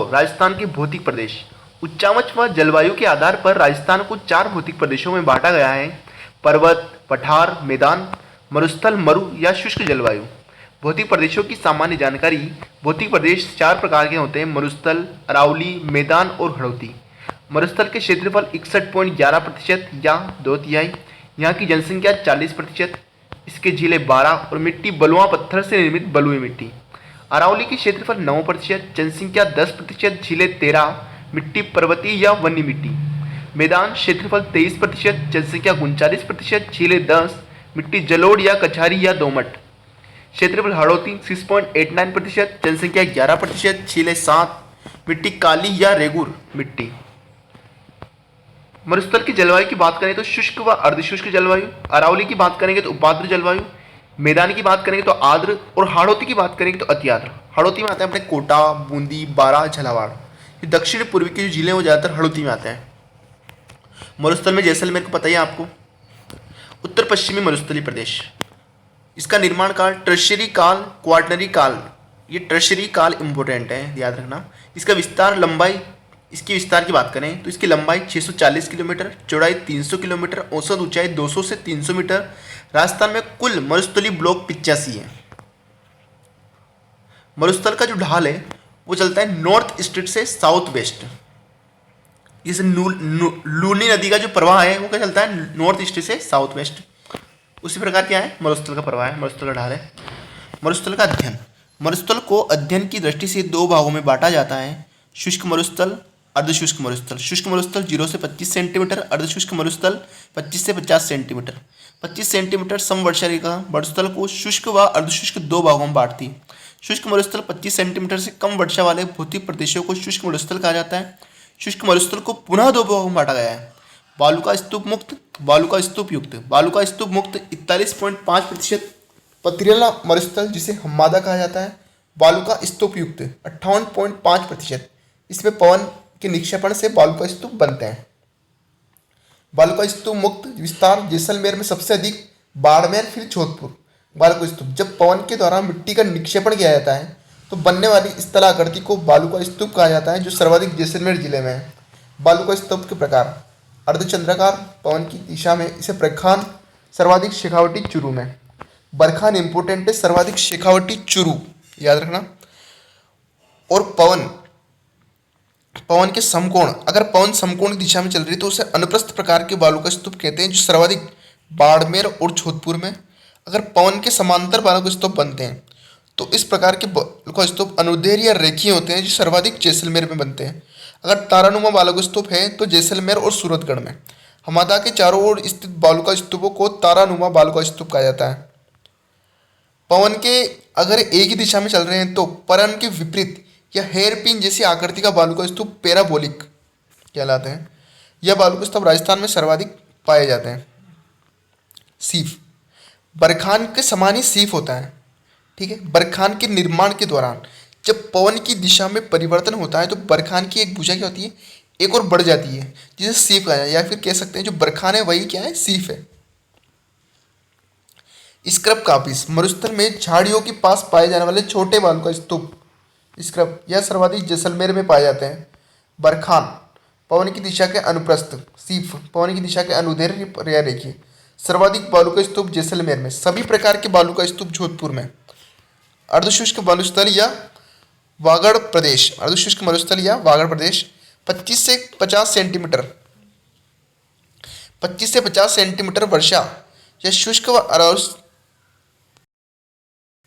राजस्थान के भौतिक प्रदेश। उच्चावच व जलवायु के आधार पर राजस्थान को 4 भौतिक प्रदेशों में बांटा गया है: पर्वत, पठार, मैदान, मरुस्थल, मरु या शुष्क जलवायु। भौतिक प्रदेशों की सामान्य जानकारी। भौतिक प्रदेश 4 प्रकार के होते हैं: मरुस्थल, अरावली, मैदान और हड़ौती। मरुस्थल के क्षेत्रफल 61.11% या 2/3। यहाँ की जनसंख्या 40%। इसके झीलें 12 और मिट्टी बलुआ पत्थर से निर्मित बलुई मिट्टी। अरावली की क्षेत्रफल 9%, जनसंख्या 10%, झीलें 13, मिट्टी पर्वतीय या वन्य मिट्टी। मैदान क्षेत्रफल 23%, जनसंख्या 39%, झीलें 10, मिट्टी जलोढ़ या कछारी या दोमट। क्षेत्रफल हड़ौती 6.89%, जनसंख्या 11%, झीलें 7, मिट्टी काली या रेगुर मिट्टी। मरुस्थल की जलवायु की बात करें तो शुष्क व अर्धशुष्क जलवायु। अरावली की बात करेंगे तो उपाद्र जलवायु। मैदान की बात करेंगे तो आर्द्र और हाड़ौती की बात करेंगे तो अति आर्द्र। हाड़ौती में आते हैं अपने कोटा, बूंदी, बारा, झालावाड़। ये दक्षिण पूर्वी की जो जिले हैं वो ज़्यादातर हाड़ौती में आते हैं। मरुस्थल में जैसलमेर को पता ही है आपको। उत्तर पश्चिमी मरुस्थलीय प्रदेश। इसका निर्माण काल टर्शियरी काल, क्वाटरनरी काल। ये टर्शियरी काल इंपॉर्टेंट है, याद रखना। इसका विस्तार लंबाई, इसकी विस्तार की बात करें तो इसकी लंबाई 640 किलोमीटर, चौड़ाई 300 किलोमीटर, औसत ऊंचाई 200 से 300 मीटर। राजस्थान में कुल मरुस्थलीय ब्लॉक 85 है। मरुस्थल का जो ढाल है वो चलता है नॉर्थ ईस्ट से साउथ वेस्ट। इस लूनी नदी का जो प्रवाह है वो क्या चलता है नॉर्थ ईस्ट से साउथ वेस्ट। उसी प्रकार क्या है मरुस्थल का प्रवाह है, मरुस्थल का ढाल है। मरुस्थल का अध्ययन। मरुस्थल को अध्ययन की दृष्टि से 2 भागों में बांटा जाता है: शुष्क मरुस्थल, अर्धशुष्क मरुस्थल। शुष्क मरुस्थल 0 से 25 सेंटीमीटर, अर्धशुष्क मरुस्थल 25 से 50 सेंटीमीटर। 25 सेंटीमीटर समवर्षा रेखा मरुस्थल को शुष्क व अर्धशुष्क 2 भागों में बांटती है। शुष्क मरुस्थल 25 सेंटीमीटर से कम वर्षा वाले भौतिक प्रदेशों को शुष्क मरुस्थल कहा जाता है। शुष्क मरुस्थल को पुनः 2 भागों में बांटा गया है: बालू का स्तूप मुक्त, बालू का स्तूप युक्त। बालू का स्तूप मुक्त 41.5%, पथरीला मरुस्थल जिसे हम्मादा कहा जाता है। बालू का स्तूप युक्त 58.5%। इसमें पवन के निक्षेपण से बालू का स्तूप बनते हैं। बालू का स्तूप मुक्त विस्तार जैसलमेर में सबसे अधिक, बाड़मेर, फिर जोधपुर। बालू का स्तूप जब पवन के द्वारा मिट्टी का निक्षेपण किया जाता है तो बनने वाली स्थलाकृति को बालू का स्तूप कहा जाता है, जो सर्वाधिक जैसलमेर जिले में है। बालू का स्तूप के प्रकार: अर्धचंद्राकार पवन की दिशा में इसे प्रखान, सर्वाधिक शेखावटी चुरू में। बरखान इंपोर्टेंट है, सर्वाधिक शेखावटी चुरू, याद रखना। और पवन के समकोण, अगर पवन समकोण की दिशा में चल रही है तो उसे अनुप्रस्थ प्रकार के बालू का स्तूप कहते हैं, जो सर्वाधिक बाड़मेर और जोधपुर में। अगर पवन के समांतर बालू का स्तूप बनते हैं तो इस प्रकार के बालू का स्तूप अनुदैर्घ्य या रेखीय होते हैं, जो सर्वाधिक जैसलमेर में बनते हैं। अगर तारानुमा बालू का स्तूप है तो जैसलमेर और सूरतगढ़ में। हमादा के चारों ओर स्थित बालू का स्तूपों को तारानुमा बालू का स्तूप कहा जाता है। पवन के अगर एक ही दिशा में चल रहे हैं तो पवन के विपरीत या हेयर पिन जैसी आकृति का बालू का स्तूप पैराबोलिक कहलाते हैं। यह बालू के स्तूप राजस्थान में सर्वाधिक पाए जाते हैं। सीफ, बरखान के समान ही सीफ होता है, ठीक है। बरखान के निर्माण के दौरान जब पवन की दिशा में परिवर्तन होता है तो बरखान की एक भुजा क्या होती है, एक और बढ़ जाती है, जिसे सीफ कहा जाए, या फिर कह सकते हैं जो बरखान है वही क्या है, सीफ है। स्क्रब कापिस, मरुस्थल में झाड़ियों के पास पाए जाने वाले छोटे बालू का स्तूप स्क्रब, यह सर्वाधिक जैसलमेर में पाए जाते हैं। बरखान पवन की दिशा के अनुप्रस्थ, सीफ पवन की दिशा के अनुदैर्घ्य या रेखीय। सर्वाधिक बालू का स्तूप जैसलमेर में, सभी प्रकार के बालू का स्तूप जोधपुर में। अर्धशुष्क मरुस्थल या वागड़ प्रदेश, अर्धशुष्क मरुस्थल या वागड़ प्रदेश 25 से 50 सेंटीमीटर, 25 से 50 सेंटीमीटर वर्षा या शुष्क व